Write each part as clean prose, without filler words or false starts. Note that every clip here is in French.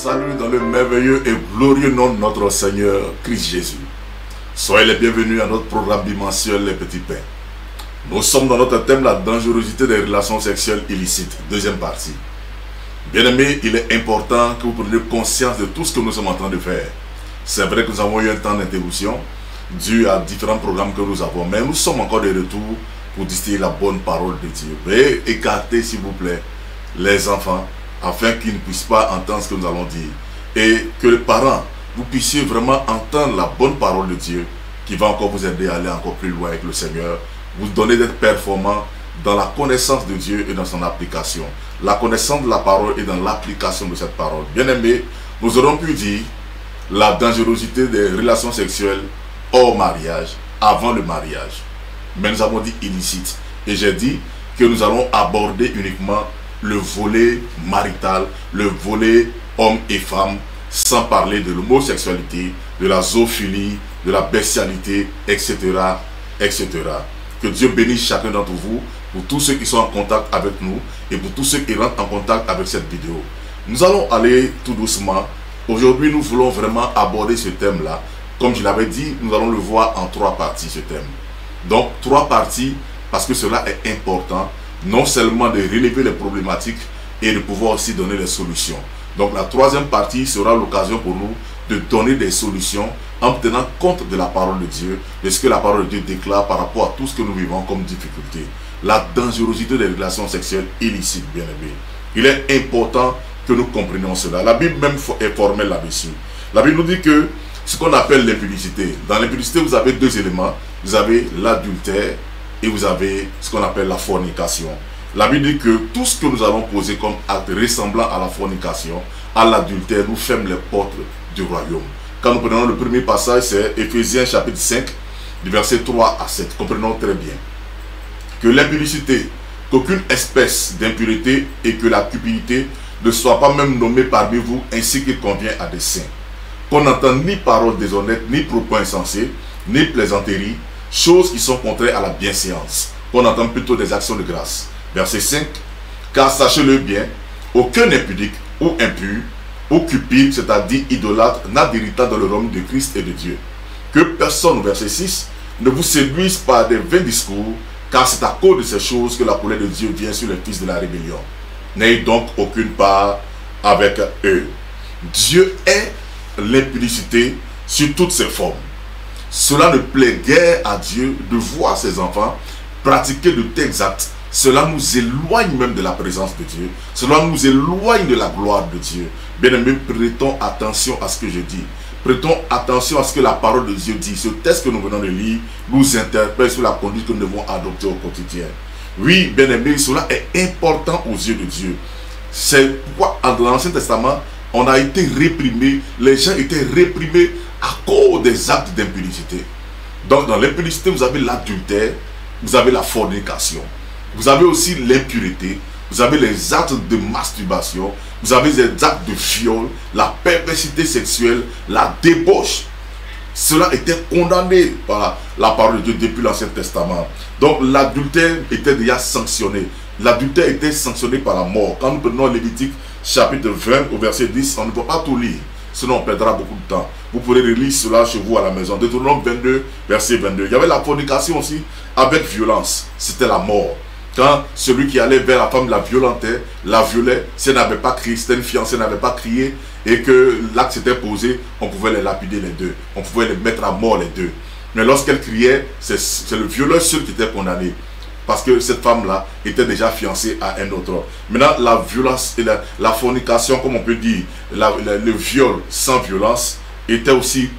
salue dans le merveilleux et glorieux nom de notre Seigneur Christ Jésus. Soyez les bienvenus à notre programme bimensuel Les Petits Pains. Nous sommes dans notre thème la dangerosité des relations sexuelles illicites, deuxième partie. Bien-aimés, il est important que vous preniez conscience de tout ce que nous sommes en train de faire. C'est vrai que nous avons eu un temps d'interruption dû à différents programmes que nous avons, mais nous sommes encore de retour pour distiller la bonne parole de Dieu. Veuillez écarter, s'il vous plaît, les enfants, afin qu'ils ne puissent pas entendre ce que nous allons dire. Et que les parents, vous puissiez vraiment entendre la bonne parole de Dieu qui va encore vous aider à aller encore plus loin avec le Seigneur, vous donner d'être performant dans la connaissance de Dieu et dans son application. La connaissance de la parole et dans l'application de cette parole. Bien aimé, nous aurons pu dire la dangerosité des relations sexuelles hors mariage, avant le mariage. Mais nous avons dit illicite. Et j'ai dit que nous allons aborder uniquement le volet marital, le volet homme et femme, sans parler de l'homosexualité, de la zoophilie, de la bestialité, etc., etc. Que Dieu bénisse chacun d'entre vous, pour tous ceux qui sont en contact avec nous et pour tous ceux qui rentrent en contact avec cette vidéo. Nous allons aller tout doucement. Aujourd'hui, nous voulons vraiment aborder ce thème-là. Comme je l'avais dit, nous allons le voir en 3 parties, ce thème. Donc, 3 parties, parce que cela est important, non seulement de relever les problématiques et de pouvoir aussi donner les solutions. Donc, la 3e partie sera l'occasion pour nous de donner des solutions en tenant compte de la parole de Dieu, de ce que la parole de Dieu déclare par rapport à tout ce que nous vivons comme difficulté. La dangerosité des relations sexuelles illicites, bien aimé. Il est important que nous comprenions cela. La Bible même est formelle là-dessus. La Bible nous dit que ce qu'on appelle l'impudicité. Dans l'impudicité, vous avez 2 éléments. Vous avez l'adultère et vous avez ce qu'on appelle la fornication. La Bible dit que tout ce que nous allons poser comme acte ressemblant à la fornication, à l'adultère, nous ferme les portes du royaume. Quand nous prenons le premier passage, c'est Éphésiens chapitre 5, du verset 3 à 7. Comprenons très bien que l'impudicité, qu'aucune espèce d'impureté et que la cupidité ne soit pas même nommée parmi vous, ainsi qu'il convient à des saints. Qu'on n'entende ni paroles déshonnêtes, ni propos insensés, ni plaisanteries, choses qui sont contraires à la bienséance. Qu'on entende plutôt des actions de grâce. Verset 5. Car sachez-le bien, aucun impudique ou impur ou cupide, c'est-à-dire idolâtre, n'a d'héritage dans le royaume de Christ et de Dieu. Que personne, verset 6, ne vous séduise par des vains discours, car c'est à cause de ces choses que la colère de Dieu vient sur les fils de la rébellion. N'ayez donc aucune part avec eux. Dieu est l'impudicité sur toutes ses formes. Cela ne plaît guère à Dieu de voir ses enfants pratiquer de tels actes. Cela nous éloigne même de la présence de Dieu. Cela nous éloigne de la gloire de Dieu. Bien-aimés, prêtons attention à ce que je dis. Prêtons attention à ce que la parole de Dieu dit. Ce texte que nous venons de lire nous interpelle sur la conduite que nous devons adopter au quotidien. Oui, bien-aimés, cela est important aux yeux de Dieu. C'est pourquoi dans l'Ancien Testament, on a été réprimés. Les gens étaient réprimés à cause des actes d'impudicité. Donc dans l'impudicité, vous avez l'adultère, vous avez la fornication. Vous avez aussi l'impureté, vous avez les actes de masturbation, vous avez les actes de viol, la perversité sexuelle, la débauche. Cela était condamné par la parole de Dieu depuis l'Ancien Testament. Donc l'adultère était déjà sanctionné. L'adultère était sanctionné par la mort. Quand nous prenons Lévitique chapitre 20 au verset 10, on ne peut pas tout lire, sinon on perdra beaucoup de temps. Vous pourrez relire cela chez vous à la maison. Deutéronome 22, verset 22. Il y avait la fornication aussi avec violence. C'était la mort. Quand celui qui allait vers la femme la violentait, la violait, si elle n'avait pas crié, c'était une fiancée, n'avait pas crié et que l'acte s'était posé, on pouvait les lapider les deux. On pouvait les mettre à mort les deux. Mais lorsqu'elle criait, c'est le violeur seul qui était condamné. Parce que cette femme-là était déjà fiancée à un autre. Maintenant, la violence et la fornication, comme on peut dire, le viol sans violence, était aussi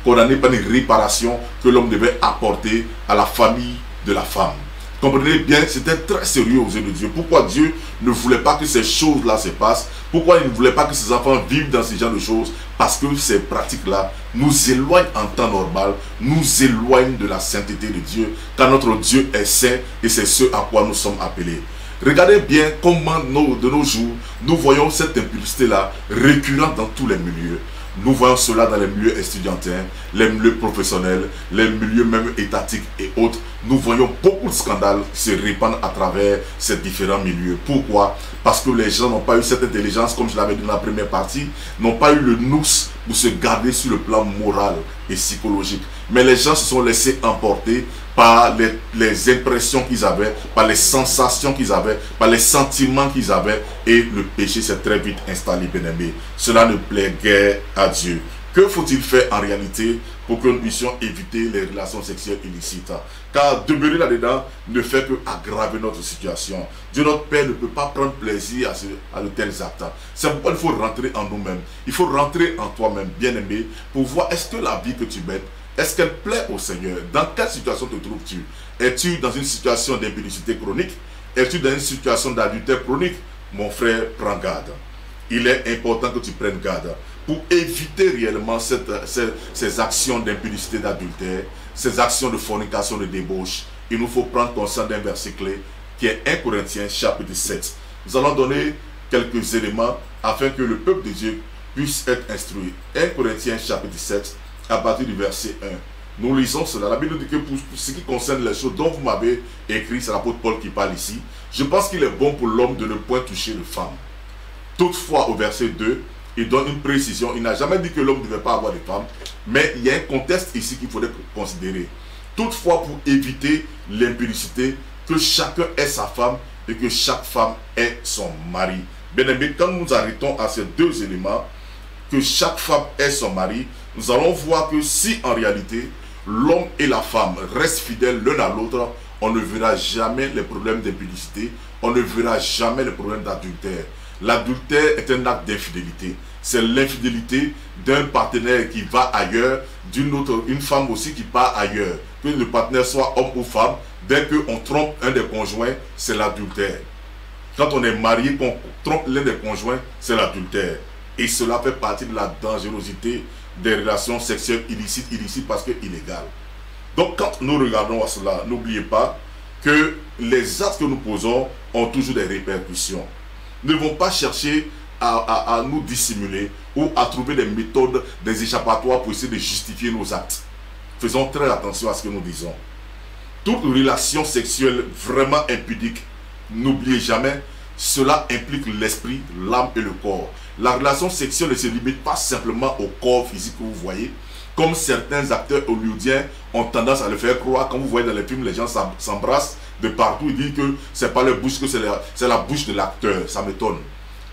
condamné par une réparation que l'homme devait apporter à la famille de la femme. Comprenez bien, c'était très sérieux aux yeux de Dieu. Pourquoi Dieu ne voulait pas que ces choses-là se passent? Pourquoi il ne voulait pas que ses enfants vivent dans ce genre de choses? Parce que ces pratiques-là nous éloignent en temps normal, nous éloignent de la sainteté de Dieu, car notre Dieu est saint et c'est ce à quoi nous sommes appelés. Regardez bien comment de nos jours, nous voyons cette impudicité-là récurrente dans tous les milieux. Nous voyons cela dans les milieux estudiantins, les milieux professionnels, les milieux même étatiques et autres. Nous voyons beaucoup de scandales se répandre à travers ces différents milieux. Pourquoi? Parce que les gens n'ont pas eu cette intelligence, comme je l'avais dit dans la première partie, n'ont pas eu le nous pour se garder sur le plan moral et psychologique. Mais les gens se sont laissés emporter par les impressions qu'ils avaient, par les sensations qu'ils avaient, par les sentiments qu'ils avaient, et le péché s'est très vite installé, bien-aimé. Cela ne plaît guère à Dieu. Que faut-il faire en réalité pour que nous puissions éviter les relations sexuelles illicites? Car demeurer là-dedans ne fait que aggraver notre situation. Dieu notre Père ne peut pas prendre plaisir à de tels actes. C'est pourquoi il faut rentrer en nous-mêmes. Il faut rentrer en toi-même, bien-aimé, pour voir est-ce que la vie que tu mènes, est-ce qu'elle plaît au Seigneur? Dans quelle situation te trouves-tu? Es-tu dans une situation d'impudicité chronique? Es-tu dans une situation d'adultère chronique? Mon frère, prends garde. Il est important que tu prennes garde pour éviter réellement ces actions d'impudicité, d'adultère, ces actions de fornication, de débauche. Il nous faut prendre conscience d'un verset clé qui est 1 Corinthiens chapitre 7. Nous allons donner quelques éléments afin que le peuple de Dieu puisse être instruit. 1 Corinthiens chapitre 7 à partir du verset 1. Nous lisons cela. La Bible dit que pour ce qui concerne les choses dont vous m'avez écrit, c'est l'apôtre Paul qui parle ici. Je pense qu'il est bon pour l'homme de ne point toucher de femme. Toutefois, au verset 2, il donne une précision. Il n'a jamais dit que l'homme ne devait pas avoir de femme, mais il y a un contexte ici qu'il faudrait considérer. Toutefois, pour éviter l'impudicité, que chacun ait sa femme et que chaque femme ait son mari. Bien aimé, quand nous arrêtons à ces deux éléments, que chaque femme ait son mari, nous allons voir que si en réalité l'homme et la femme restent fidèles l'un à l'autre, on ne verra jamais les problèmes d'impudicité, on ne verra jamais les problèmes d'adultère. L'adultère est un acte d'infidélité. C'est l'infidélité d'un partenaire qui va ailleurs, une femme aussi qui part ailleurs. Que le partenaire soit homme ou femme, dès qu'on trompe un des conjoints, c'est l'adultère. Quand on est marié, qu'on trompe l'un des conjoints, c'est l'adultère. Et cela fait partie de la dangerosité des relations sexuelles illicites parce que illégales. Donc quand nous regardons à cela, n'oubliez pas que les actes que nous posons ont toujours des répercussions. Ne vont pas chercher à nous dissimuler ou à trouver des méthodes, des échappatoires pour essayer de justifier nos actes. Faisons très attention à ce que nous disons. Toute relation sexuelle vraiment impudique, n'oubliez jamais, cela implique l'esprit, l'âme et le corps. La relation sexuelle ne se limite pas simplement au corps physique que vous voyez, comme certains acteurs hollywoodiens ont tendance à le faire croire. Quand vous voyez dans les films, les gens s'embrassent de partout, ils disent que c'est pas leur bouche, que c'est la bouche de l'acteur. Ça m'étonne.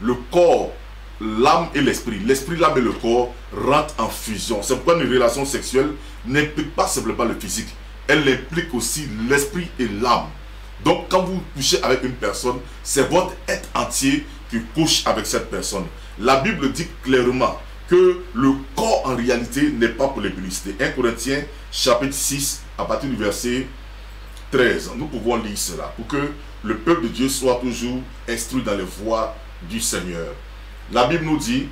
Le corps, l'âme et l'esprit, l'âme et le corps rentrent en fusion. C'est pourquoi une relation sexuelle n'implique pas simplement le physique, elle implique aussi l'esprit et l'âme. Donc quand vous couchez avec une personne, c'est votre être entier qui couche avec cette personne. La Bible dit clairement que le corps en réalité n'est pas pour les publicités. 1 Corinthiens chapitre 6 à partir du verset 13. Nous pouvons lire cela pour que le peuple de Dieu soit toujours instruit dans les voies du Seigneur. La Bible nous dit,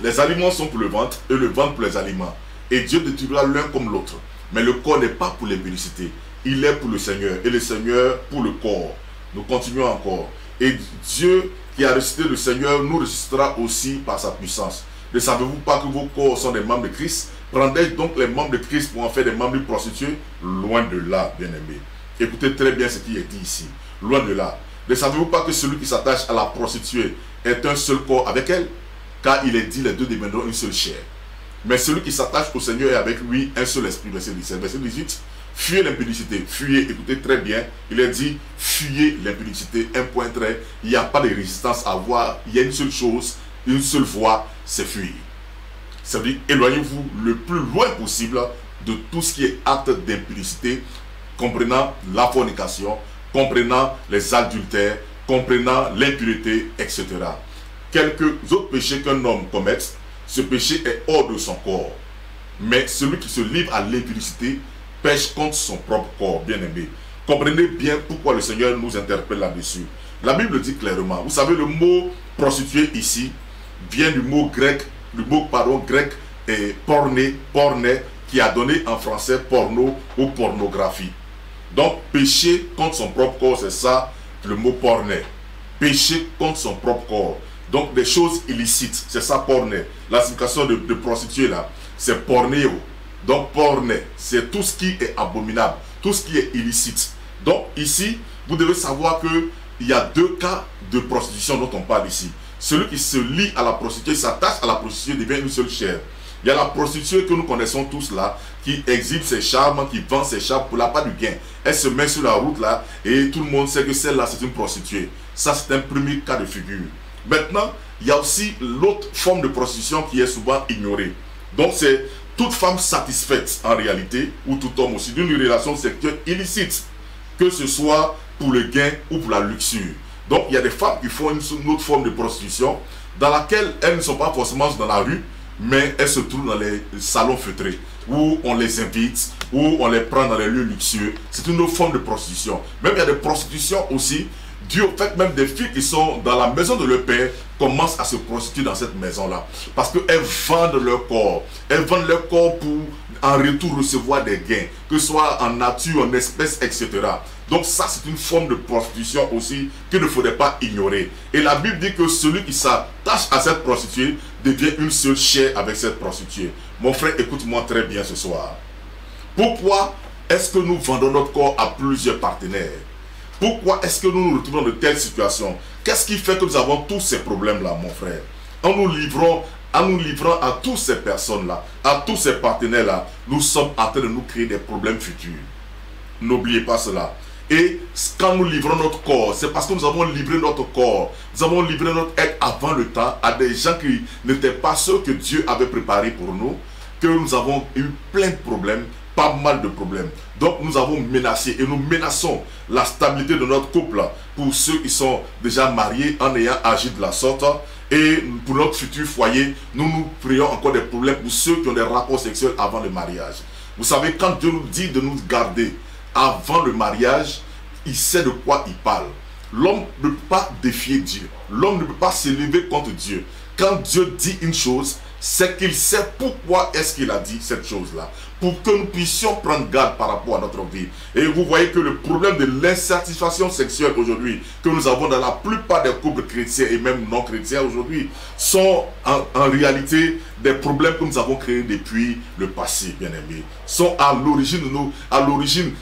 les aliments sont pour le ventre et le ventre pour les aliments. Et Dieu détruira l'un comme l'autre. Mais le corps n'est pas pour les publicités. Il est pour le Seigneur et le Seigneur pour le corps. Nous continuons encore. Et Dieu qui a ressuscité le Seigneur nous ressuscitera aussi par sa puissance. Ne savez-vous pas que vos corps sont des membres de Christ? Prendrez donc les membres de Christ pour en faire des membres de prostituées? Loin de là, bien-aimés. Écoutez très bien ce qui est dit ici. Loin de là. Ne savez-vous pas que celui qui s'attache à la prostituée est un seul corps avec elle? Car il est dit, les deux deviendront une seule chair. Mais celui qui s'attache au Seigneur est avec lui un seul esprit. Verset 17. Verset 18. Fuyez l'impudicité. Fuyez, écoutez très bien. Il est dit, fuyez l'impudicité. Un point trait. Il n'y a pas de résistance à avoir. Il y a une seule chose, une seule voie, c'est fuir. C'est-à-dire, éloignez-vous le plus loin possible de tout ce qui est acte d'impudicité, comprenant la fornication, comprenant les adultères, comprenant l'impureté, etc. Quelques autres péchés qu'un homme commette, ce péché est hors de son corps. Mais celui qui se livre à l'impudicité pêche contre son propre corps, bien aimé. Comprenez bien pourquoi le Seigneur nous interpelle là-dessus. La Bible dit clairement, vous savez, le mot prostituée ici vient du mot grec, grec et porné, qui a donné en français porno ou pornographie. Donc, pécher contre son propre corps, c'est ça le mot porné. Pécher contre son propre corps. Donc des choses illicites, c'est ça porné. La signification de prostituée là, c'est pornéo. Donc porné, c'est tout ce qui est abominable, tout ce qui est illicite. Donc ici, vous devez savoir que il y a deux cas de prostitution dont on parle ici. Celui qui se lie à la prostituée, s'attache à la prostituée, devient une seule chair. Il y a la prostituée que nous connaissons tous là, qui exhibe ses charmes, qui vend ses charmes pour la part du gain. Elle se met sur la route là, et tout le monde sait que celle-là c'est une prostituée. Ça c'est un premier cas de figure. Maintenant, il y a aussi l'autre forme de prostitution qui est souvent ignorée. Donc c'est toute femme satisfaite en réalité, ou tout homme aussi, d'une relation sexuelle illicite, que ce soit pour le gain ou pour la luxure. Donc il y a des femmes qui font une autre forme de prostitution, dans laquelle elles ne sont pas forcément dans la rue, mais elles se trouvent dans les salons feutrés, où on les invite, où on les prend dans les lieux luxueux. C'est une autre forme de prostitution. Même il y a des prostitutions aussi, dû au fait même des filles qui sont dans la maison de leur père commencent à se prostituer dans cette maison-là. Parce qu'elles vendent leur corps. Elles vendent leur corps pour en retour recevoir des gains, que ce soit en nature, en espèces, etc. Donc ça, c'est une forme de prostitution aussi qu'il ne faudrait pas ignorer. Et la Bible dit que celui qui s'attache à cette prostituée devient une seule chair avec cette prostituée. Mon frère, écoute-moi très bien ce soir. Pourquoi est-ce que nous vendons notre corps à plusieurs partenaires? Pourquoi est-ce que nous nous retrouvons dans de telles situations? Qu'est-ce qui fait que nous avons tous ces problèmes-là, mon frère? En nous livrant à toutes ces personnes-là, à tous ces partenaires-là, nous sommes en train de nous créer des problèmes futurs. N'oubliez pas cela. Et quand nous livrons notre corps, c'est parce que nous avons livré notre corps, nous avons livré notre être avant le temps à des gens qui n'étaient pas ceux que Dieu avait préparés pour nous, que nous avons eu plein de problèmes, pas mal de problèmes. Donc nous avons menacé et nous menaçons la stabilité de notre couple pour ceux qui sont déjà mariés en ayant agi de la sorte. Et pour notre futur foyer, nous prions encore des problèmes pour ceux qui ont des rapports sexuels avant le mariage. Vous savez, quand Dieu nous dit de nous garder avant le mariage, il sait de quoi il parle. L'homme ne peut pas défier Dieu. L'homme ne peut pas s'élever contre Dieu. Quand Dieu dit une chose, c'est qu'il sait pourquoi est-ce qu'il a dit cette chose-là. Pour que nous puissions prendre garde par rapport à notre vie. Et vous voyez que le problème de l'insatisfaction sexuelle aujourd'hui, que nous avons dans la plupart des couples chrétiens et même non chrétiens aujourd'hui, sont en réalité des problèmes que nous avons créés depuis le passé, bien aimés. Sont à l'origine,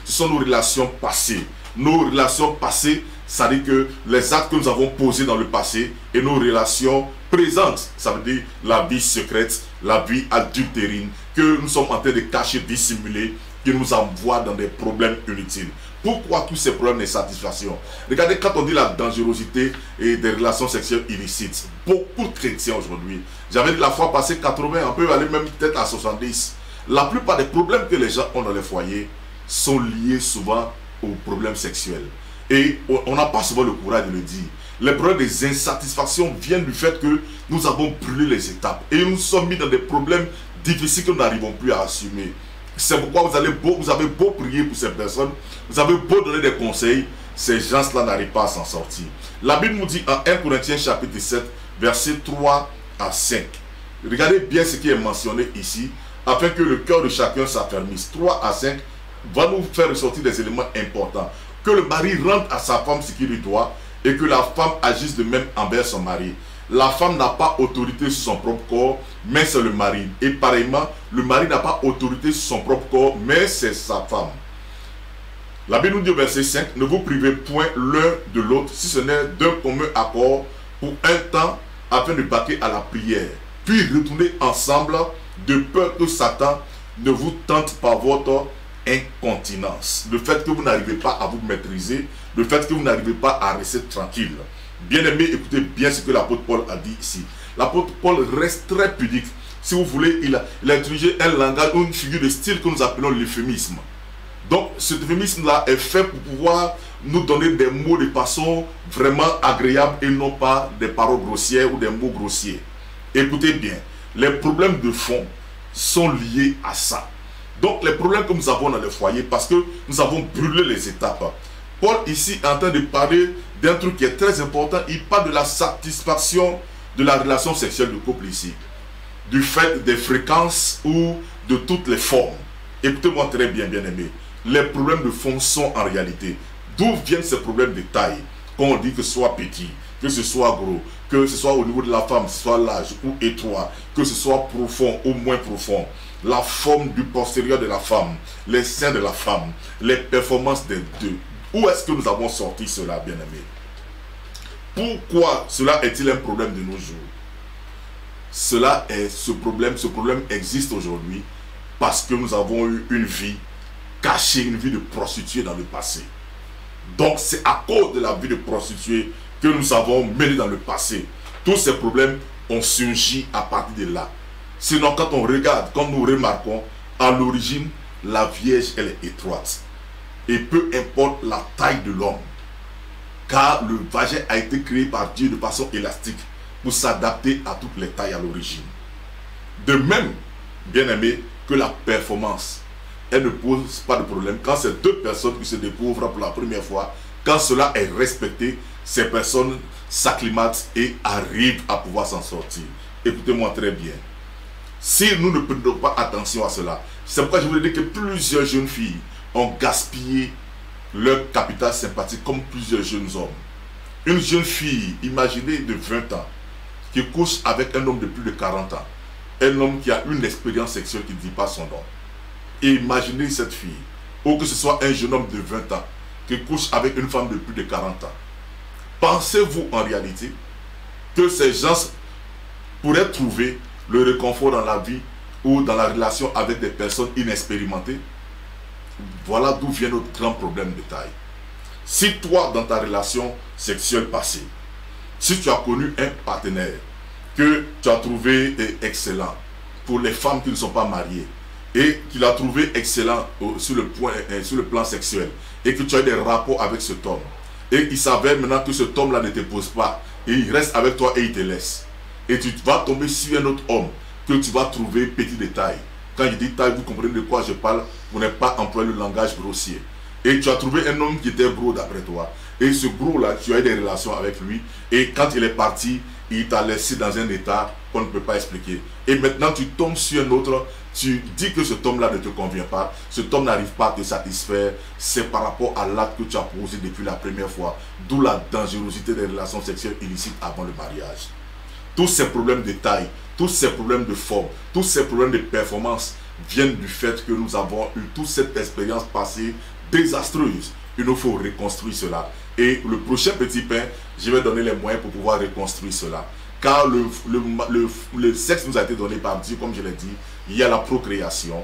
ce sont nos relations passées. Nos relations passées, ça veut dire que les actes que nous avons posés dans le passé et nos relations présentes, ça veut dire la vie secrète, la vie adultérine, que nous sommes en train de cacher, dissimuler, qui nous envoie dans des problèmes inutiles. Pourquoi tous ces problèmes d'insatisfaction? Regardez, quand on dit la dangerosité et des relations sexuelles illicites, beaucoup de chrétiens aujourd'hui, j'avais dit la fois passée 80, on peut aller même peut-être à 70. La plupart des problèmes que les gens ont dans les foyers sont liés souvent aux problèmes sexuels. Et on n'a pas souvent le courage de le dire. Les problèmes des insatisfactions viennent du fait que nous avons brûlé les étapes. Et nous sommes mis dans des problèmes difficiles que nous n'arrivons plus à assumer. C'est pourquoi vous avez beau prier pour ces personnes, vous avez beau donner des conseils, ces gens-là n'arrivent pas à s'en sortir. La Bible nous dit en 1 Corinthiens chapitre 7, versets 3 à 5. Regardez bien ce qui est mentionné ici, afin que le cœur de chacun s'affermisse. 3 à 5 va nous faire ressortir des éléments importants. Que le mari rende à sa femme ce qu'il lui doit, et que la femme agisse de même envers son mari. La femme n'a pas autorité sur son propre corps, mais c'est le mari. Et pareillement, le mari n'a pas autorité sur son propre corps, mais c'est sa femme. La Bible nous dit au verset 5, ne vous privez point l'un de l'autre, si ce n'est d'un commun accord, pour un temps, afin de vaquer à la prière. Puis retournez ensemble, de peur que Satan ne vous tente par votre incontinence. Le fait que vous n'arrivez pas à vous maîtriser, le fait que vous n'arrivez pas à rester tranquille. Bien aimé, écoutez bien ce que l'apôtre Paul a dit ici. L'apôtre Paul reste très pudique. Si vous voulez, il a utilisé un langage ou une figure de style que nous appelons l'euphémisme. Donc, ce euphémisme-là est fait pour pouvoir nous donner des mots de façon vraiment agréable et non pas des paroles grossières ou des mots grossiers. Écoutez bien, les problèmes de fond sont liés à ça. Donc, les problèmes que nous avons dans les foyers, parce que nous avons brûlé les étapes. Paul ici est en train de parler d'un truc qui est très important. Il parle de la satisfaction de la relation sexuelle de couple ici. Du fait des fréquences ou de toutes les formes. Écoutez-moi très bien, bien aimé. Les problèmes de fond sont en réalité. D'où viennent ces problèmes de taille? Quand on dit que ce soit petit, que ce soit gros, que ce soit au niveau de la femme, que ce soit large ou étroit, que ce soit profond ou moins profond, la forme du postérieur de la femme, les seins de la femme, les performances des deux. Où est-ce que nous avons sorti cela, bien-aimés? Pourquoi cela est-il un problème de nos jours? Ce problème existe aujourd'hui parce que nous avons eu une vie cachée, une vie de prostituée dans le passé. Donc c'est à cause de la vie de prostituée que nous avons mené dans le passé. Tous ces problèmes ont surgi à partir de là. Sinon, quand on regarde, quand nous remarquons, à l'origine, la Vierge, elle est étroite. Et peu importe la taille de l'homme, car le vagin a été créé par Dieu de façon élastique pour s'adapter à toutes les tailles à l'origine. De même, bien aimé, que la performance, elle ne pose pas de problème. Quand c'est deux personnes qui se découvrent pour la première fois, quand cela est respecté, ces personnes s'acclimatent et arrivent à pouvoir s'en sortir. Écoutez-moi très bien. Si nous ne prêtons pas attention à cela, c'est pourquoi je voulais dire que plusieurs jeunes filles ont gaspillé leur capital sympathique comme plusieurs jeunes hommes. Une jeune fille, imaginez, de 20 ans, qui couche avec un homme de plus de 40 ans. Un homme qui a une expérience sexuelle qui ne dit pas son nom. Et imaginez cette fille, ou que ce soit un jeune homme de 20 ans, qui couche avec une femme de plus de 40 ans. Pensez-vous en réalité que ces gens pourraient trouver le réconfort dans la vie ou dans la relation avec des personnes inexpérimentées? Voilà d'où vient notre grand problème de taille. Si toi, dans ta relation sexuelle passée, si tu as connu un partenaire que tu as trouvé excellent, pour les femmes qui ne sont pas mariées, et tu l'as trouvé excellent sur le plan sexuel, et que tu as eu des rapports avec cet homme, et il s'avère maintenant que cet homme-là ne te pose pas, et il reste avec toi et il te laisse, et tu vas tomber sur un autre homme que tu vas trouver petit détail. Quand je dis taille, vous comprenez de quoi je parle, vous n'avez pas employé le langage grossier. Et tu as trouvé un homme qui était gros d'après toi. Et ce gros-là, tu as eu des relations avec lui. Et quand il est parti, il t'a laissé dans un état qu'on ne peut pas expliquer. Et maintenant, tu tombes sur un autre, tu dis que cet homme-là ne te convient pas, cet homme n'arrive pas à te satisfaire. C'est par rapport à l'acte que tu as posé depuis la première fois. D'où la dangerosité des relations sexuelles illicites avant le mariage. Tous ces problèmes de taille, tous ces problèmes de forme, tous ces problèmes de performance viennent du fait que nous avons eu toute cette expérience passée désastreuse. Il nous faut reconstruire cela. Et le prochain petit pain, je vais donner les moyens pour pouvoir reconstruire cela. Car le sexe nous a été donné par Dieu, comme je l'ai dit. Il y a la procréation,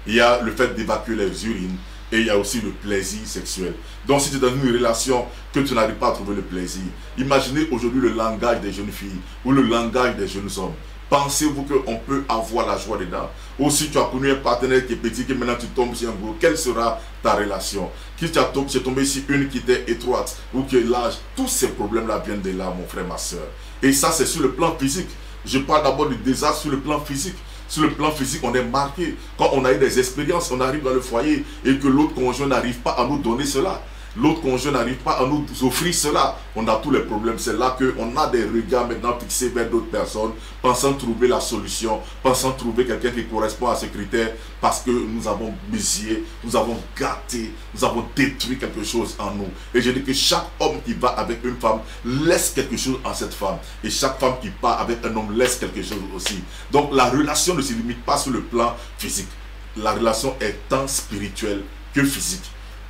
il y a le fait d'évacuer les urines, et il y a aussi le plaisir sexuel. Donc si tu es dans une relation que tu n'arrives pas à trouver le plaisir, imaginez aujourd'hui le langage des jeunes filles ou le langage des jeunes hommes. Pensez-vous qu'on peut avoir la joie dedans? Ou si tu as connu un partenaire qui est petit, que maintenant tu tombes sur un gros, quelle sera ta relation? Si tu es tombé sur une qui était étroite ou qui est large, tous ces problèmes-là viennent de là, mon frère, ma soeur. Et ça, c'est sur le plan physique. Je parle d'abord du désastre sur le plan physique. Sur le plan physique, on est marqué. Quand on a eu des expériences, on arrive dans le foyer et que l'autre conjoint n'arrive pas à nous donner cela. L'autre conjoint n'arrive pas à nous offrir cela. On a tous les problèmes. C'est là qu'on a des regards maintenant fixés vers d'autres personnes, pensant trouver la solution, pensant trouver quelqu'un qui correspond à ces critères, parce que nous avons misé, nous avons gâté, nous avons détruit quelque chose en nous. Et je dis que chaque homme qui va avec une femme laisse quelque chose en cette femme. Et chaque femme qui part avec un homme laisse quelque chose aussi. Donc la relation ne se limite pas sur le plan physique. La relation est tant spirituelle que physique.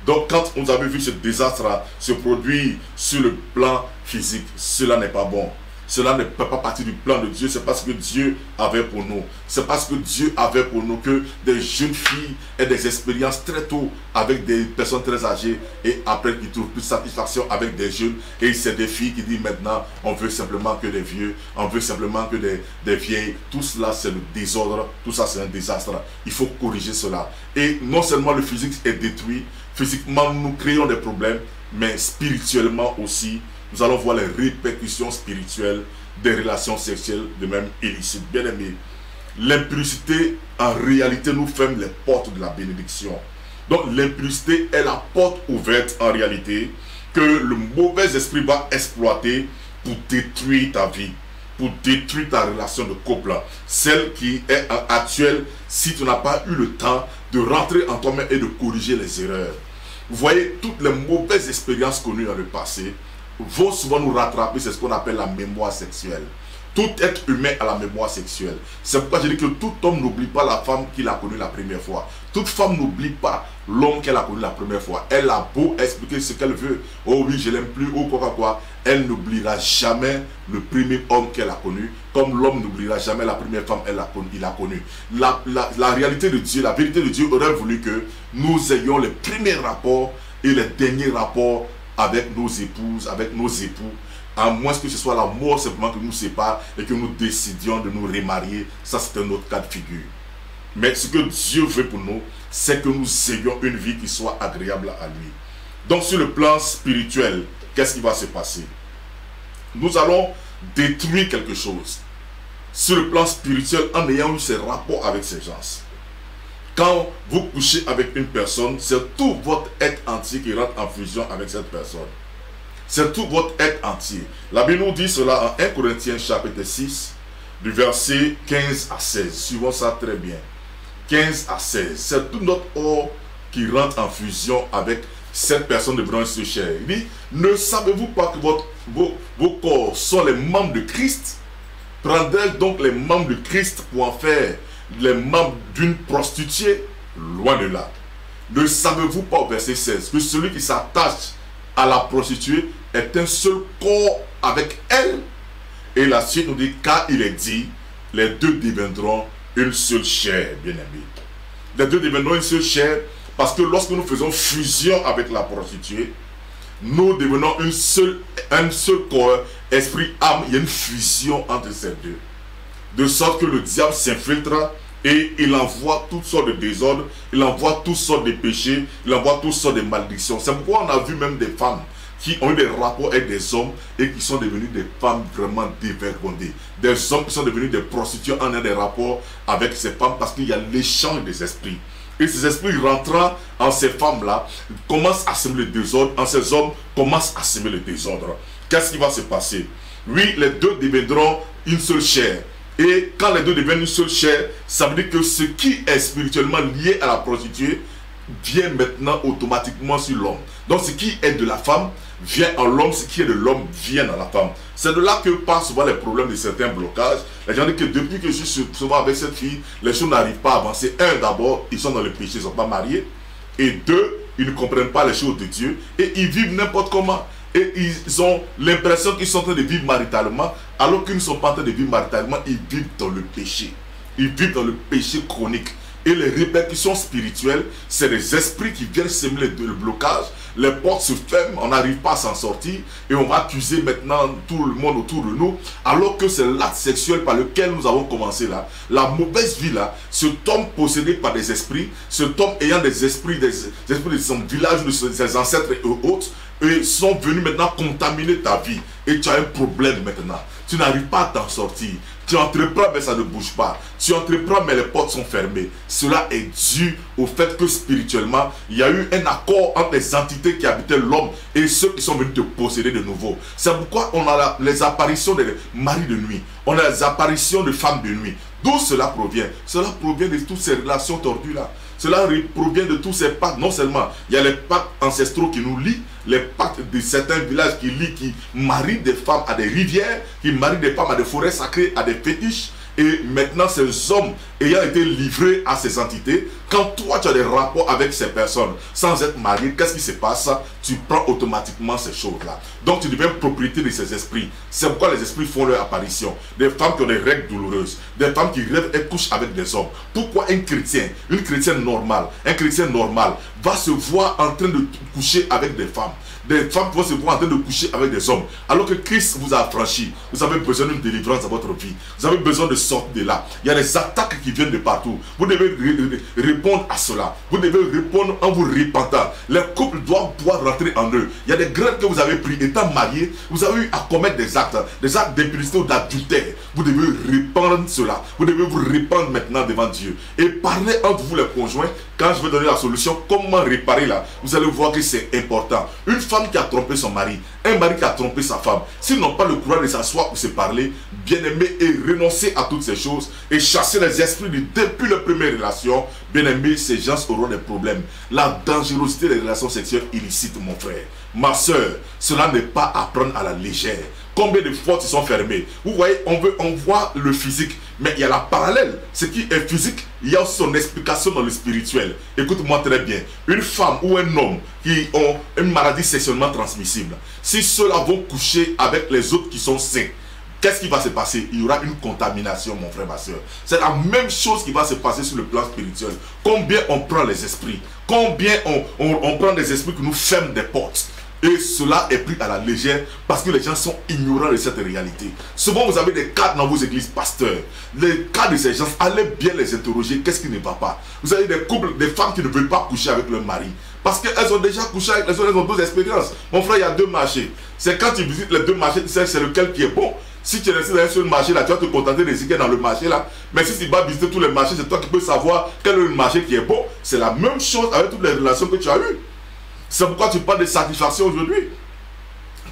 Donc quand vous avez vu ce désastre se produire sur le plan physique, cela n'est pas bon. Cela ne peut pas partir du plan de Dieu. C'est parce que Dieu avait pour nous. C'est parce que Dieu avait pour nous que des jeunes filles aient des expériences très tôt avec des personnes très âgées et après qu'ils trouvent plus de satisfaction avec des jeunes. Et c'est des filles qui disent maintenant on veut simplement que des vieux, on veut simplement que des vieilles. Tout cela c'est le désordre, tout ça c'est un désastre. Il faut corriger cela. Et non seulement le physique est détruit, physiquement nous créons des problèmes, mais spirituellement aussi, nous allons voir les répercussions spirituelles des relations sexuelles de même illicites. Bien aimé, l'impudicité en réalité nous ferme les portes de la bénédiction. Donc l'impudicité est la porte ouverte en réalité que le mauvais esprit va exploiter pour détruire ta vie, pour détruire ta relation de couple, celle qui est actuelle si tu n'as pas eu le temps de rentrer en toi-même et de corriger les erreurs. Vous voyez, toutes les mauvaises expériences connues dans le passé vont souvent nous rattraper, c'est ce qu'on appelle la mémoire sexuelle. Tout être humain a la mémoire sexuelle. C'est pourquoi je dis que tout homme n'oublie pas la femme qu'il a connue la première fois. Toute femme n'oublie pas l'homme qu'elle a connu la première fois. Elle a beau expliquer ce qu'elle veut. Oh oui, je l'aime plus, ou quoi. Elle n'oubliera jamais le premier homme qu'elle a connu. Comme l'homme n'oubliera jamais la première femme qu'il a connue. La réalité de Dieu, la vérité de Dieu aurait voulu que nous ayons les premiers rapports et les derniers rapports avec nos épouses, avec nos époux. À moins que ce soit la mort simplement qui nous sépare et que nous décidions de nous remarier. Ça, c'est un autre cas de figure. Mais ce que Dieu veut pour nous, c'est que nous ayons une vie qui soit agréable à lui. Donc, sur le plan spirituel, qu'est-ce qui va se passer? Nous allons détruire quelque chose. Sur le plan spirituel, en ayant eu ces rapports avec ces gens. Quand vous couchez avec une personne, c'est tout votre être entier qui rentre en fusion avec cette personne. C'est tout votre être entier. La Bible nous dit cela en 1 Corinthiens chapitre 6, du verset 15 à 16. Suivons ça très bien. 15 à 16. C'est tout notre or qui rentre en fusion avec cette personne de bronze de chair. Il dit, ne savez-vous pas que vos corps sont les membres de Christ? Prendrez donc les membres de Christ pour en faire les membres d'une prostituée? Loin de là. Ne savez-vous pas, au verset 16, que celui qui s'attache à la prostituée est un seul corps avec elle? Et la suite nous dit, car il est dit, les deux deviendront une seule chair, bien-aimés. Les deux deviendront une seule chair, parce que lorsque nous faisons fusion avec la prostituée, nous devenons un seul corps, esprit, âme. Il y a une fusion entre ces deux. De sorte que le diable s'infiltre et il envoie toutes sortes de désordres, il envoie toutes sortes de péchés, il envoie toutes sortes de malédictions. C'est pourquoi on a vu même des femmes qui ont eu des rapports avec des hommes et qui sont devenus des femmes vraiment dévergondées. Des hommes qui sont devenus des prostituées en ayant des rapports avec ces femmes parce qu'il y a l'échange des esprits. Et ces esprits rentrant en ces femmes-là commencent à semer le désordre, en ces hommes commencent à semer le désordre. Qu'est-ce qui va se passer? Oui, les deux deviendront une seule chair. Et quand les deux deviennent une seule chair, ça veut dire que ce qui est spirituellement lié à la prostituée vient maintenant automatiquement sur l'homme. Donc ce qui est de la femme vient en l'homme, ce qui est de l'homme vient dans la femme. C'est de là que passent souvent les problèmes de certains blocages. Les gens disent que depuis que je suis souvent avec cette fille, les choses n'arrivent pas à avancer. Un, d'abord, ils sont dans le péché, ils ne sont pas mariés. Et deux, ils ne comprennent pas les choses de Dieu. Et ils vivent n'importe comment. Et ils ont l'impression qu'ils sont en train de vivre maritalement, alors qu'ils ne sont pas en train de vivre maritalement, ils vivent dans le péché. Ils vivent dans le péché chronique. Et les répercussions spirituelles, c'est les esprits qui viennent semer le blocage. Les portes se ferment, on n'arrive pas à s'en sortir. Et on va accuser maintenant tout le monde autour de nous. Alors que c'est l'acte sexuel par lequel nous avons commencé là. La mauvaise vie là, cet homme possédé par des esprits, cet homme ayant des esprits de son village, de ses ancêtres et autres, et sont venus maintenant contaminer ta vie. Et tu as un problème maintenant. Tu n'arrives pas à t'en sortir. Tu entreprends mais ça ne bouge pas. Tu entreprends mais les portes sont fermées. Cela est dû au fait que spirituellement, il y a eu un accord entre les entités qui habitaient l'homme et ceux qui sont venus te posséder de nouveau. C'est pourquoi on a les apparitions des maris de nuit. On a les apparitions de femmes de nuit. D'où cela provient? Cela provient de toutes ces relations tordues là. Cela provient de tous ces pactes. Non seulement il y a les pactes ancestraux qui nous lient, les pactes de certains villages qui marient des femmes à des rivières, qui marient des femmes à des forêts sacrées, à des fétiches. Et maintenant, ces hommes ayant été livrés à ces entités, quand toi tu as des rapports avec ces personnes sans être marié, qu'est-ce qui se passe? Tu prends automatiquement ces choses-là. Donc tu deviens propriété de ces esprits. C'est pourquoi les esprits font leur apparition. Des femmes qui ont des règles douloureuses, des femmes qui rêvent et couchent avec des hommes. Pourquoi un chrétien, une chrétienne normale, un chrétien normal va se voir en train de coucher avec des femmes? Des femmes vont se voir en train de coucher avec des hommes. Alors que Christ vous a affranchi. Vous avez besoin d'une délivrance dans votre vie. Vous avez besoin de sortir de là. Il y a des attaques qui viennent de partout. Vous devez répondre à cela. Vous devez répondre en vous repentant. Les couples doivent pouvoir rentrer en eux. Il y a des graines que vous avez pris. Étant mariés, vous avez eu à commettre des actes d'impudicité ou d'adultère. Vous devez répandre cela. Vous devez vous répandre maintenant devant Dieu. Et parler entre vous les conjoints. Quand je vais donner la solution, comment réparer là, vous allez voir que c'est important. Une femme qui a trompé son mari, un mari qui a trompé sa femme, s'ils n'ont pas le courage de s'asseoir pour se parler, bien aimé, et renoncer à toutes ces choses et chasser les esprits depuis les premières relations, bien aimé, ces gens auront des problèmes. La dangerosité des relations sexuelles illicites, mon frère, ma soeur, cela n'est pas à prendre à la légère. Combien de portes sont fermées? Vous voyez, on voit le physique, mais il y a la parallèle. Ce qui est physique, il y a aussi son explication dans le spirituel. Écoute-moi très bien. Une femme ou un homme qui ont une maladie sexuellement transmissible, si ceux-là vont coucher avec les autres qui sont sains, qu'est-ce qui va se passer? Il y aura une contamination, mon frère, ma soeur. C'est la même chose qui va se passer sur le plan spirituel. Combien on prend les esprits? Combien on prend des esprits qui nous ferment des portes? Et cela est pris à la légère parce que les gens sont ignorants de cette réalité. Souvent, vous avez des cas dans vos églises, pasteurs. Les cas de ces gens, allez bien les interroger. Qu'est-ce qui ne va pas? Vous avez des couples, des femmes qui ne veulent pas coucher avec leur mari. Parce qu'elles ont déjà couché avec les autres, elles ont deux expériences. Mon frère, il y a deux marchés. C'est quand tu visites les deux marchés, tu sais c'est lequel qui est bon. Si tu es resté dans un seul marché là, tu vas te contenter de ce qui est dans le marché là. Mais si tu vas visiter tous les marchés, c'est toi qui peux savoir quel est le marché qui est bon. C'est la même chose avec toutes les relations que tu as eues. C'est pourquoi tu parles de satisfaction aujourd'hui.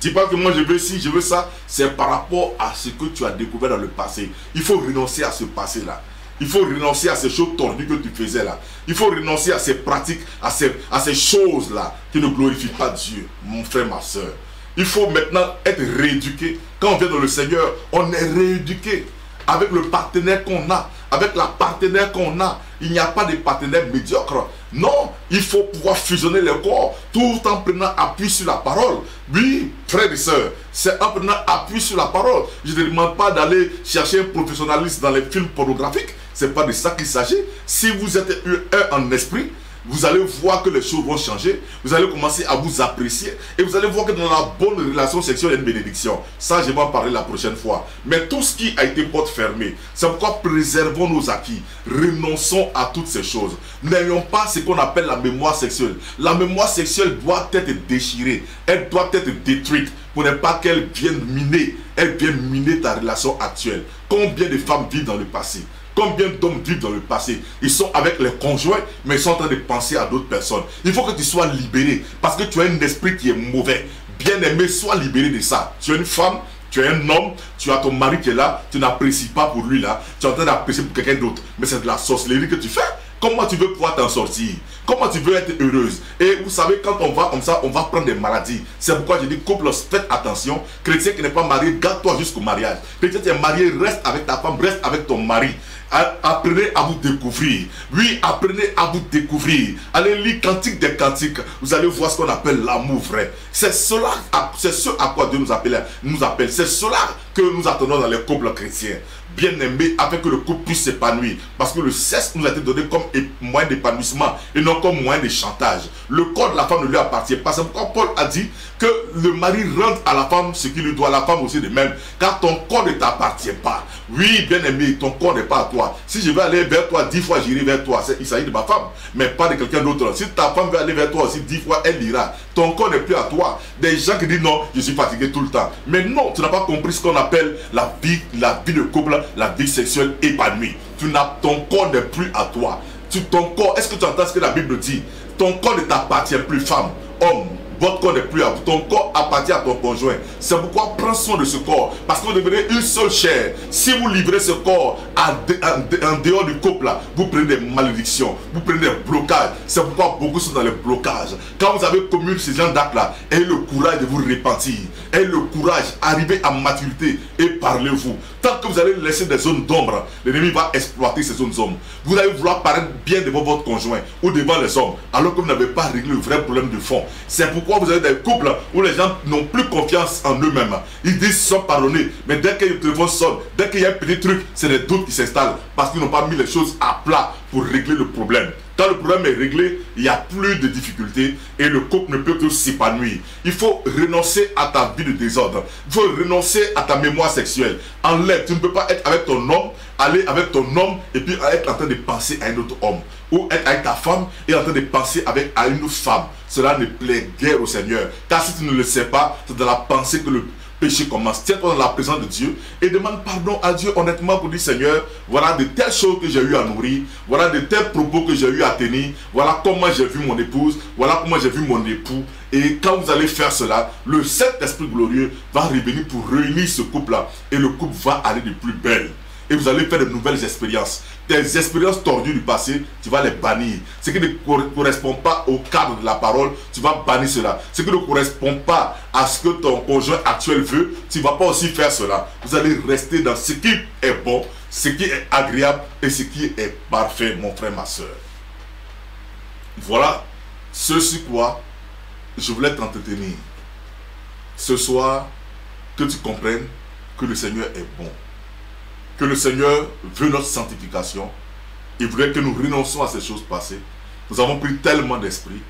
Tu parles que moi je veux ci, je veux ça. C'est par rapport à ce que tu as découvert dans le passé. Il faut renoncer à ce passé-là. Il faut renoncer à ces choses tordues que tu faisais là. Il faut renoncer à ces pratiques, à ces choses-là qui ne glorifient pas Dieu, mon frère, ma soeur. Il faut maintenant être rééduqué. Quand on vient dans le Seigneur, on est rééduqué avec le partenaire qu'on a, avec la partenaire qu'on a. Il n'y a pas de partenaire médiocre. Non, il faut pouvoir fusionner les corps tout en prenant appui sur la parole. Oui, frères et sœurs, c'est en prenant appui sur la parole. Je ne demande pas d'aller chercher un professionnaliste dans les films pornographiques. Ce n'est pas de ça qu'il s'agit. Si vous êtes un en esprit, vous allez voir que les choses vont changer. Vous allez commencer à vous apprécier. Et vous allez voir que dans la bonne relation sexuelle, il y a une bénédiction. Ça, je vais en parler la prochaine fois. Mais tout ce qui a été porte fermée, c'est pourquoi préservons nos acquis. Renonçons à toutes ces choses. N'ayons pas ce qu'on appelle la mémoire sexuelle. La mémoire sexuelle doit être déchirée. Elle doit être détruite pour ne pas qu'elle vienne miner. Elle vienne miner ta relation actuelle. Combien de femmes vivent dans le passé? Combien d'hommes vivent dans le passé? Ils sont avec les conjoints, mais ils sont en train de penser à d'autres personnes. Il faut que tu sois libéré, parce que tu as un esprit qui est mauvais. Bien aimé, sois libéré de ça. Tu es une femme, tu es un homme, tu as ton mari qui est là, tu n'apprécies pas pour lui là, tu es en train d'apprécier pour quelqu'un d'autre. Mais c'est de la sorcellerie que tu fais. Comment tu veux pouvoir t'en sortir? Comment tu veux être heureuse? Et vous savez, quand on va comme ça, on va prendre des maladies. C'est pourquoi je dis, couple, faites attention. Chrétien qui n'est pas marié, garde-toi jusqu'au mariage. Chrétien qui est marié, reste avec ta femme, reste avec ton mari. Apprenez à vous découvrir. Oui, apprenez à vous découvrir. Allez lire Cantique des Cantiques. Vous allez voir ce qu'on appelle l'amour vrai. C'est cela, c'est ce à quoi Dieu nous appelle. C'est cela que nous attendons dans les couples chrétiens. Bien aimé, afin que le couple puisse s'épanouir. Parce que le sexe nous a été donné comme moyen d'épanouissement et non comme moyen de chantage. Le corps de la femme ne lui appartient pas. C'est pourquoi Paul a dit que le mari rende à la femme ce qu'il lui doit, la femme aussi de même. Car ton corps ne t'appartient pas. Oui, bien aimé, ton corps n'est pas à toi. Si je veux aller vers toi 10 fois, j'irai vers toi. Il s'agit de ma femme, mais pas de quelqu'un d'autre. Si ta femme veut aller vers toi aussi 10 fois, elle ira. Ton corps n'est plus à toi. Des gens qui disent non, je suis fatigué tout le temps. Mais non, tu n'as pas compris ce qu'on appelle la vie de couple, la vie sexuelle épanouie. Ton corps n'est plus à toi. Ton corps, est-ce que tu entends ce que la Bible dit? Ton corps ne t'appartient plus, femme, homme. Votre corps n'est plus à vous. Ton corps appartient à ton conjoint. C'est pourquoi prends soin de ce corps. Parce que vous devenez une seule chair. Si vous livrez ce corps en dehors du couple, là, vous prenez des malédictions. Vous prenez des blocages. C'est pourquoi beaucoup sont dans les blocages. Quand vous avez commis ces gens d'actes-là, ayez le courage de vous repentir. Ayez le courage, arrivez à maturité et parlez-vous. Tant que vous allez laisser des zones d'ombre, l'ennemi va exploiter ces zones d'ombre. Vous allez vouloir paraître bien devant votre conjoint ou devant les hommes, alors que vous n'avez pas réglé le vrai problème de fond. C'est pourquoi vous avez des couples où les gens n'ont plus confiance en eux-mêmes. Ils disent qu'ils sont pardonnés, mais dès que le téléphone sonne, dès qu'il y a un petit truc, c'est des doutes qui s'installent parce qu'ils n'ont pas mis les choses à plat pour régler le problème. Quand le problème est réglé, il n'y a plus de difficultés et le couple ne peut que s'épanouir. Il faut renoncer à ta vie de désordre. Il faut renoncer à ta mémoire sexuelle. Enlève, tu ne peux pas être avec ton homme, aller avec ton homme et puis être en train de penser à un autre homme. Ou être avec ta femme et en train de penser à une autre femme. Cela ne plaît guère au Seigneur. Car si tu ne le sais pas, c'est dans la pensée que le péché commence. Tiens-toi dans la présence de Dieu et demande pardon à Dieu honnêtement pour dire Seigneur, voilà de telles choses que j'ai eu à nourrir, voilà de tels propos que j'ai eu à tenir, voilà comment j'ai vu mon épouse, voilà comment j'ai vu mon époux. Et quand vous allez faire cela, le Saint-Esprit glorieux va revenir pour réunir ce couple-là et le couple va aller de plus belle. et vous allez faire de nouvelles expériences. Tes expériences tordues du passé, tu vas les bannir. Ce qui ne correspond pas au cadre de la parole, tu vas bannir cela. Ce qui ne correspond pas à ce que ton conjoint actuel veut, tu ne vas pas aussi faire cela. Vous allez rester dans ce qui est bon, ce qui est agréable et ce qui est parfait, mon frère, ma soeur. Voilà ce sur quoi je voulais t'entretenir. Ce soir, que tu comprennes que le Seigneur est bon. Que le Seigneur veut notre sanctification. Il voudrait que nous renoncions à ces choses passées. Nous avons pris tellement d'esprit,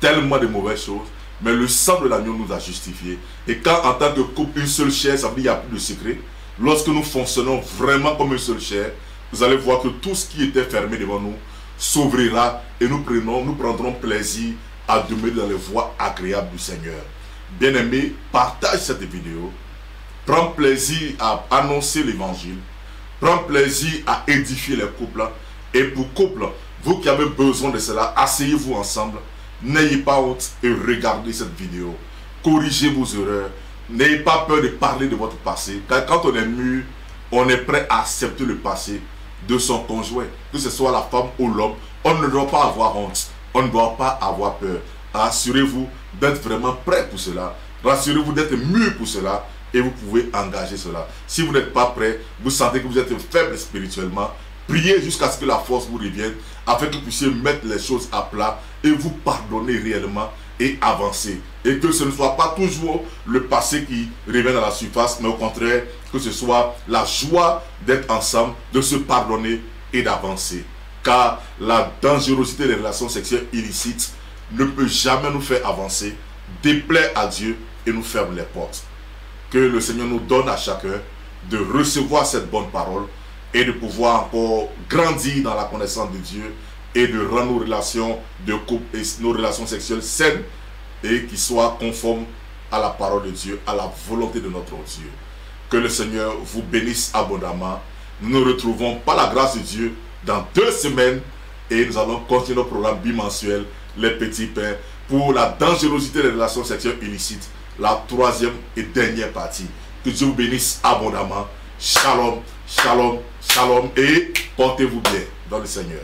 tellement de mauvaises choses, mais le sang de l'agneau nous a justifiés. Et quand en tant que couple, une seule chair, ça veut dire qu'il n'y a plus de secret. Lorsque nous fonctionnons vraiment comme une seule chair, vous allez voir que tout ce qui était fermé devant nous s'ouvrira et nous prendrons plaisir à demeurer dans les voies agréables du Seigneur. Bien-aimé, partage cette vidéo. Prends plaisir à annoncer l'évangile. Prends plaisir à édifier les couples. Et pour couple, vous qui avez besoin de cela, asseyez-vous ensemble. N'ayez pas honte et regardez cette vidéo. Corrigez vos erreurs. N'ayez pas peur de parler de votre passé. Car quand on est mûr, on est prêt à accepter le passé de son conjoint. Que ce soit la femme ou l'homme, on ne doit pas avoir honte. On ne doit pas avoir peur. Assurez-vous d'être vraiment prêt pour cela. Rassurez-vous d'être mûr pour cela. Et vous pouvez engager cela. Si vous n'êtes pas prêt, vous sentez que vous êtes faible spirituellement, priez jusqu'à ce que la force vous revienne, afin que vous puissiez mettre les choses à plat et vous pardonner réellement et avancer. Et que ce ne soit pas toujours le passé qui revient à la surface, mais au contraire, que ce soit la joie d'être ensemble, de se pardonner et d'avancer. Car la dangerosité des relations sexuelles illicites ne peut jamais nous faire avancer, déplaire à Dieu et nous ferme les portes. Que le Seigneur nous donne à chacun de recevoir cette bonne parole et de pouvoir encore grandir dans la connaissance de Dieu et de rendre nos relations de couple et nos relations sexuelles saines et qui soient conformes à la parole de Dieu, à la volonté de notre Dieu. Que le Seigneur vous bénisse abondamment. Nous nous retrouvons par la grâce de Dieu dans 2 semaines et nous allons continuer notre programme bimensuel, les petits pains, pour la dangerosité des relations sexuelles illicites, la 3e et dernière partie. Que Dieu vous bénisse abondamment. Shalom, shalom, shalom et portez-vous bien dans le Seigneur.